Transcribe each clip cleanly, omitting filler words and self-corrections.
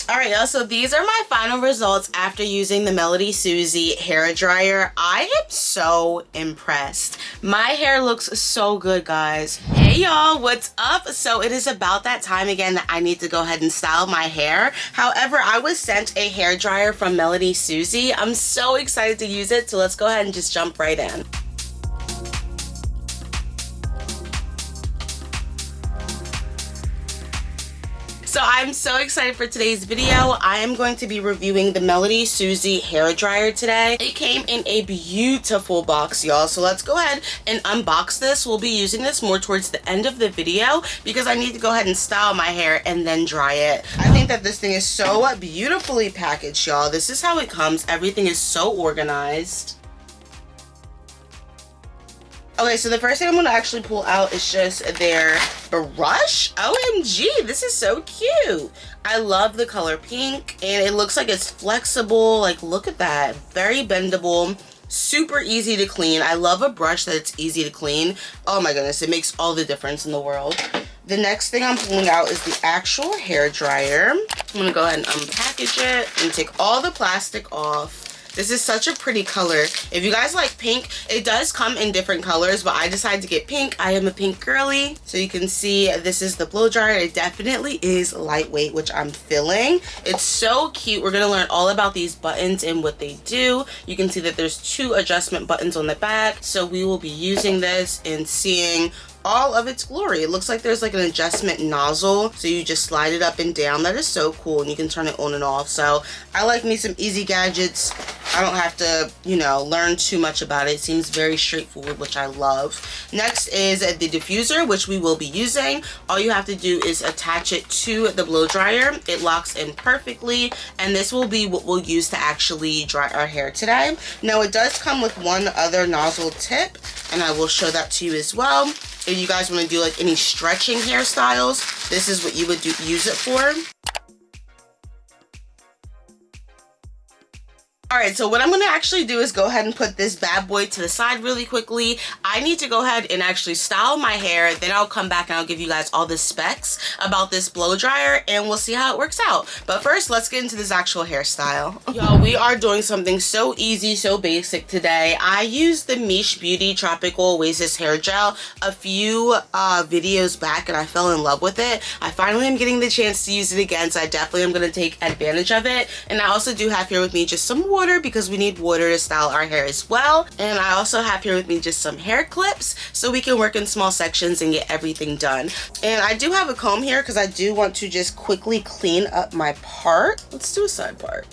Alright y'all, so these are my final results after using the MelodySusie Hair Dryer. I am so impressed. My hair looks so good, guys. Hey y'all, what's up? So it is about that time again that I need to go ahead and style my hair. However, I was sent a hair dryer from MelodySusie. I'm so excited to use it, so let's go ahead and just jump right in. So I'm so excited for today's video. I am going to be reviewing the MelodySusie Hair Dryer today. It came in a beautiful box, y'all. So let's go ahead and unbox this. We'll be using this more towards the end of the video because I need to go ahead and style my hair and then dry it. I think that this thing is so beautifully packaged, y'all. This is how it comes. Everything is so organized. Okay, so the first thing I'm going to actually pull out is just their brush. OMG, this is so cute. I love the color pink, and it looks like it's flexible. Like, look at that. Very bendable, super easy to clean. I love a brush that's easy to clean. Oh my goodness, it makes all the difference in the world. The next thing I'm pulling out is the actual hair dryer. I'm going to go ahead and unpackage it and take all the plastic off. This is such a pretty color. If you guys like pink, it does come in different colors, but I decided to get pink. I am a pink girly. So you can see this is the blow dryer. It definitely is lightweight, which I'm feeling. It's so cute. We're gonna learn all about these buttons and what they do. You can see that there's 2 adjustment buttons on the back. So we will be using this and seeing all of its glory. It looks like there's like an adjustment nozzle, so you just slide it up and down. That is so cool, and you can turn it on and off. So I like me some easy gadgets. I don't have to, you know, learn too much about it. It seems very straightforward, which I love. Next is the diffuser, which we will be using. All you have to do is attach it to the blow dryer. It locks in perfectly, and this will be what we'll use to actually dry our hair today. Now, it does come with one other nozzle tip, and I will show that to you as well. If you guys want to do like any stretching hairstyles, this is what you would use it for. Alright, so what I'm going to actually do is go ahead and put this bad boy to the side really quickly. I need to go ahead and actually style my hair. Then I'll come back and I'll give you guys all the specs about this blow dryer, and we'll see how it works out. But first, let's get into this actual hairstyle. Y'all, we are doing something so easy, so basic today. I used the Mish Beauty Tropical Oasis Hair Gel a few videos back, and I fell in love with it. I finally am getting the chance to use it again, so I definitely am going to take advantage of it. And I also do have here with me just some water, because we need water to style our hair as well. And I also have here with me just some hair clips so we can work in small sections and get everything done. And I do have a comb here because I do want to just quickly clean up my part. Let's do a side part.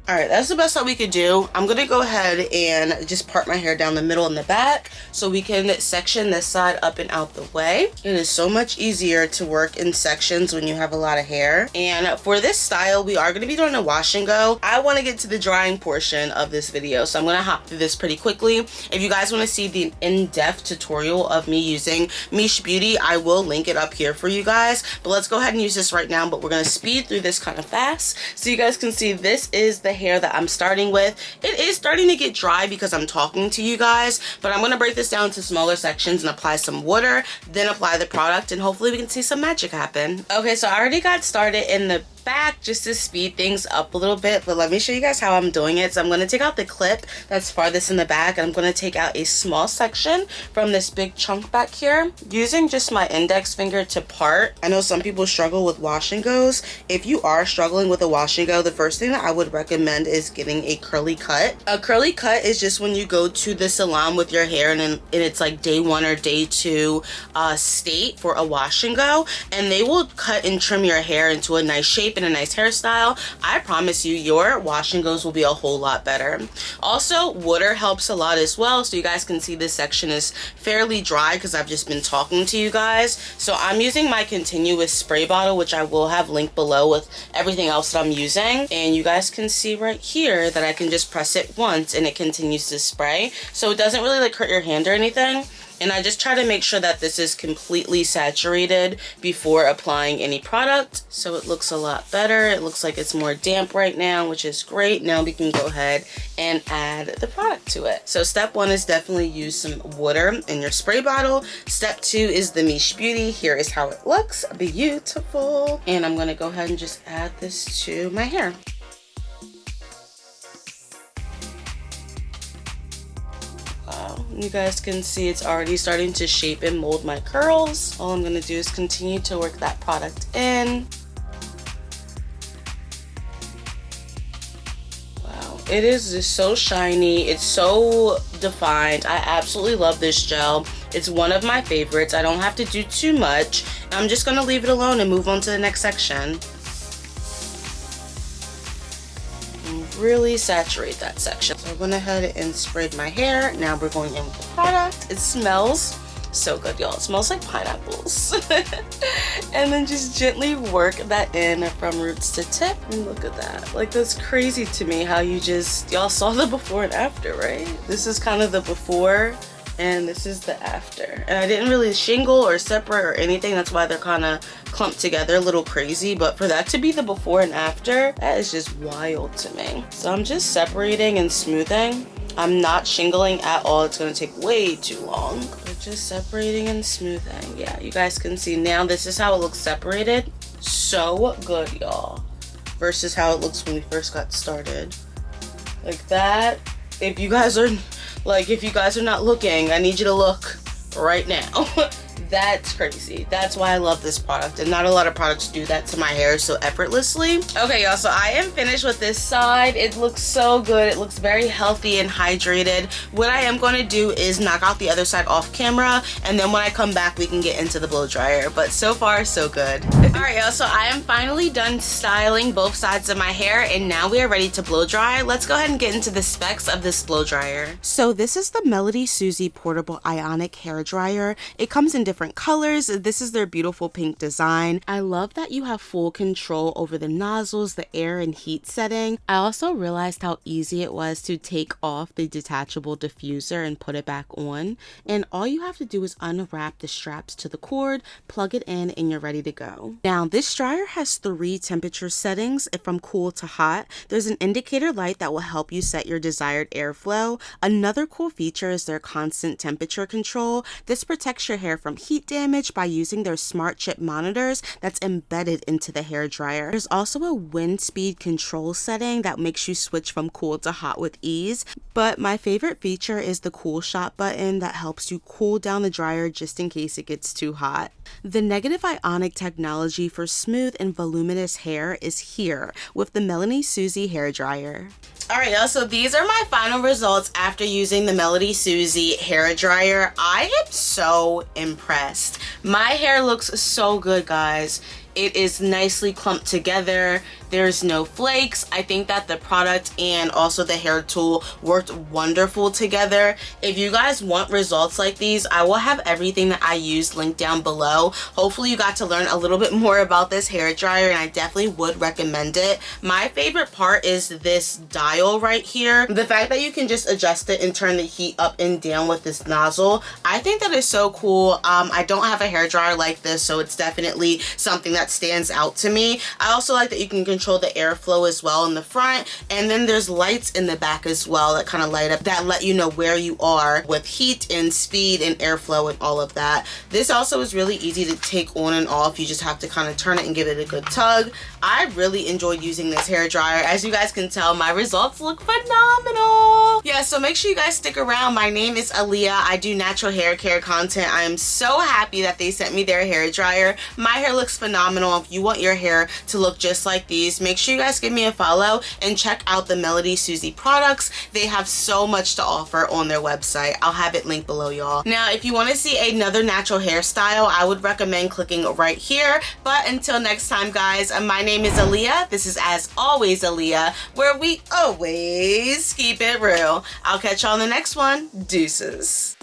Alright, that's the best that we could do. I'm going to go ahead and just part my hair down the middle and the back so we can section this side up and out the way. It is so much easier to work in sections when you have a lot of hair. And for this style, we are going to be doing a wash and go. I want to get to the drying portion of this video, so I'm going to hop through this pretty quickly. If you guys want to see the in-depth tutorial of me using Mish Beauty, I will link it up here for you guys. But let's go ahead and use this right now, but we're going to speed through this kind of fast so you guys can see this is the hair that I'm starting with. It is starting to get dry because I'm talking to you guys, but I'm going to break this down to smaller sections and apply some water, then apply the product, and hopefully we can see some magic happen. Okay, so I already got started in the back just to speed things up a little bit, but let me show you guys how I'm doing it. So I'm going to take out the clip that's farthest in the back, and I'm going to take out a small section from this big chunk back here using just my index finger to part. I know some people struggle with wash and goes. If you are struggling with a wash and go, the first thing that I would recommend is getting a curly cut. A curly cut is just when you go to the salon with your hair and it's like day 1 or day 2 state for a wash and go, and they will cut and trim your hair into a nice shape and a nice hairstyle. I promise you, your wash and goes will be a whole lot better. Also, water helps a lot as well, so you guys can see this section is fairly dry because I've just been talking to you guys. So I'm using my continuous spray bottle, which I will have linked below with everything else that I'm using, and you guys can see right here that I can just press it once and it continues to spray, so it doesn't really like hurt your hand or anything. And I just try to make sure that this is completely saturated before applying any product. So it looks a lot better. It looks like it's more damp right now, which is great. Now we can go ahead and add the product to it. So step 1 is definitely use some water in your spray bottle. Step 2 is the Miche Beauty. Here is how it looks. Beautiful. And I'm gonna go ahead and just add this to my hair. You guys can see it's already starting to shape and mold my curls. All I'm gonna do is continue to work that product in. Wow, it is just so shiny. It's so defined. I absolutely love this gel. It's one of my favorites. I don't have to do too much. I'm just gonna leave it alone and move on to the next section. Really saturate that section. So I went ahead and sprayed my hair. Now we're going in with the product. It smells so good, y'all. It smells like pineapples. And then just gently work that in from roots to tip. And look at that. Like, that's crazy to me how you just, y'all saw the before and after, right? This is kind of the before and this is the after. And I didn't really shingle or separate or anything. That's why they're kind of clumped together, a little crazy. But for that to be the before and after, that is just wild to me. So I'm just separating and smoothing. I'm not shingling at all. It's gonna take way too long. We're just separating and smoothing. Yeah, you guys can see now this is how it looks separated. So good, y'all. Versus how it looks when we first got started. Like that. If you guys are not looking, I need you to look right now. That's crazy. That's why I love this product, and not a lot of products do that to my hair so effortlessly. Okay, y'all, so I am finished with this side. It looks so good. It looks very healthy and hydrated. What I am going to do is knock out the other side off camera, and then when I come back, we can get into the blow dryer. But so far, so good. All right, y'all, so I am finally done styling both sides of my hair, and now we are ready to blow dry. Let's go ahead and get into the specs of this blow dryer. So this is the MelodySusie Portable Ionic Hair Dryer. It comes in different colors. This is their beautiful pink design. I love that you have full control over the nozzles, the air and heat setting. I also realized how easy it was to take off the detachable diffuser and put it back on. And all you have to do is unwrap the straps to the cord, plug it in, and you're ready to go. Now, this dryer has 3 temperature settings from cool to hot. There's an indicator light that will help you set your desired airflow. Another cool feature is their constant temperature control. This protects your hair from heat damage by using their smart chip monitors that's embedded into the hair dryer. There's also a wind speed control setting that makes you switch from cool to hot with ease. But my favorite feature is the cool shot button that helps you cool down the dryer just in case it gets too hot. The negative ionic technology for smooth and voluminous hair is here with the MelodySusie Hair Dryer. Alright, y'all, so these are my final results after using the MelodySusie Hair Dryer. I am so impressed. My hair looks so good, guys. It is nicely clumped together. There's no flakes. I think that the product and also the hair tool worked wonderful together. If you guys want results like these, I will have everything that I used linked down below. Hopefully you got to learn a little bit more about this hair dryer, and I definitely would recommend it. My favorite part is this dial right here. The fact that you can just adjust it and turn the heat up and down with this nozzle. I think that is so cool. I don't have a hair dryer like this, so it's definitely something that stands out to me. I also like that you can control the airflow as well in the front, and then there's lights in the back as well that kind of light up, that let you know where you are with heat and speed and airflow and all of that. This also is really easy to take on and off. You just have to kind of turn it and give it a good tug. I really enjoyed using this hair dryer. As you guys can tell, my results look phenomenal. Yeah, so make sure you guys stick around. My name is Aaliyah. I do natural hair care content. I am so happy that they sent me their hair dryer. My hair looks phenomenal. If you want your hair to look just like these, make sure you guys give me a follow and check out the MelodySusie products. They have so much to offer on their website. I'll have it linked below, y'all. Now, if you want to see another natural hairstyle, I would recommend clicking right here. But until next time, guys, my name is Aaliyah. This is As Always Aaliyah, where we always keep it real. I'll catch y'all on the next one. Deuces.